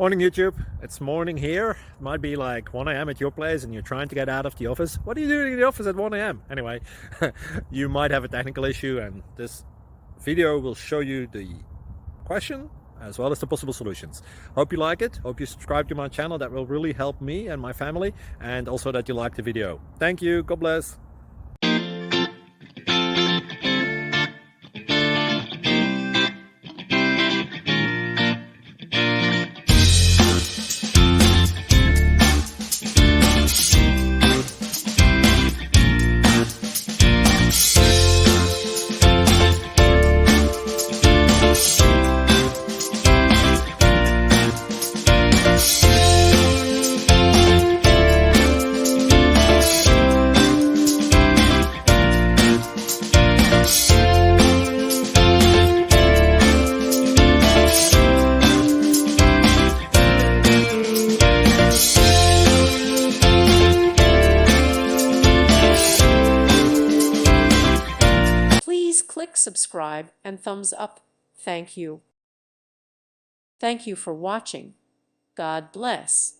Morning YouTube, it's morning here. It might be like 1 a.m. at your place and you're trying to get out of the office. What are you doing in the office at 1 a.m.? Anyway, you might have a technical issue and this video will show you the question as well as the possible solutions. Hope you like it, hope you subscribe to my channel. That will really help me and my family, and also that you like the video. Thank you, God bless. Please click subscribe and thumbs up. Thank you. Thank you for watching. God bless.